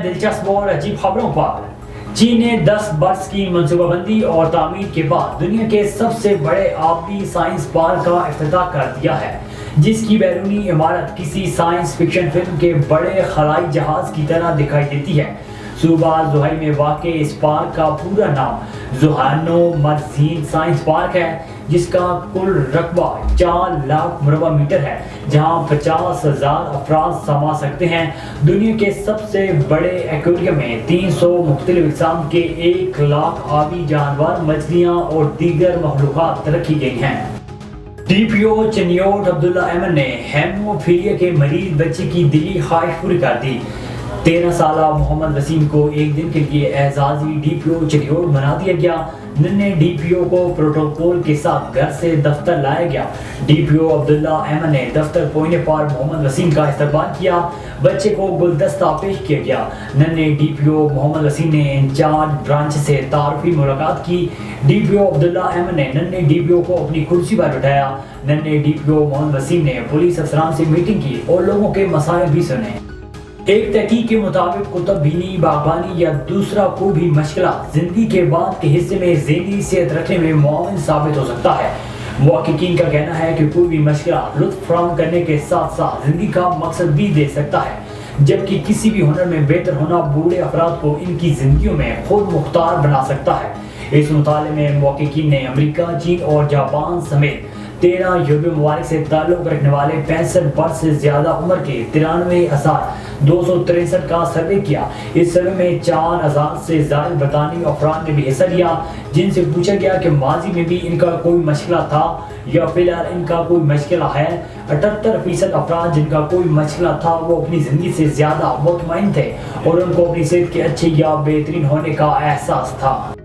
दिलचस्प और अजीब खबरों पर। चीन ने 10 बरस की मंसूबाबंदी और तामीर के बाद दुनिया के सबसे बड़े आबी साइंस पार्क का इफ्तिताह कर दिया है, जिसकी बैरूनी इमारत किसी साइंस फिक्शन फिल्म के बड़े खलाई जहाज की तरह दिखाई देती है। सूबा जुहै में वाक़ इस पार्क का पूरा नाम जुहानो मरज़ीन साइंस पार्क है, जिसका कुल रकबा 4 लाख मुरबा मीटर है, जहां 50,000 अफराद समा सकते हैं। दुनिया के सबसे बड़े एक्वेरियम में 300 मुख्तलिफ इक़साम के 1 लाख आबी जानवर, मछलियाँ और दीगर मखलूक़ात रखी गई हैं। DPO चनियोट अब्दुल्ला एमन ने हेमोफीलिया के मरीज बच्चे की दिली ख्वाहिश पूरी कर दी। 13 साला मोहम्मद वसीम को एक दिन के लिए एजाजी DPO चनियोट बना दिया गया। नन्हे DPO को प्रोटोकॉल के साथ घर से दफ्तर लाया गया। DPO अब्दुल्ला एमन ने दफ्तर पहुंचने पर मोहम्मद वसीम का इस्तकबाल किया। बच्चे को गुलदस्ता पेश किया गया। नन्हे DPO मोहम्मद वसीम ने इंचार्ज ब्रांच से तारुफी मुलाकात की। DPO अब्दुल्ला एमन ने नन्हे DPO को अपनी कुर्सी पर बिठाया। नन्हे DPO मोहम्मद वसीम ने पुलिस अफसरान से मीटिंग की और लोगों के मसाइल भी सुने। एक तहकीक के मुताबिक कुतुब बीनी, बागबानी या दूसरा कोई भी मशगला जिंदगी के बाद के हिस्से में ज़हनी सेहत रखने में मुआविन साबित हो सकता है। मुहक्किकीन का कहना है कि कोई भी मशगला लुत्फ फराहम करने के साथ साथ जिंदगी का मकसद भी दे सकता है, जबकि किसी भी हुनर में बेहतर होना बूढ़े अफराद को इनकी जिंदगियों में खुद मुख्तार बना सकता है। इस मुताले में मुहक्किकीन ने अमेरिका, चीन और जापान समेत 13 यूरोपीय ममालिक से ताल्लुक़ रखने वाले 65 वर्ष से ज़्यादा उम्र के 93,263 का सर्वे किया। इस सर्वे में 4,000 से ज़्यादा बरतानी अफराद ने भी हिस्सा लिया, जिनसे पूछा गया कि माजी में भी इनका कोई मशगला था या फिलहाल इनका कोई मशगला है। 78% अफराद जिनका कोई मशगला था वो अपनी ज़िंदगी से ज़्यादा मुतमईन थे और उनको अपनी सेहत के अच्छे या बेहतरीन होने का एहसास था।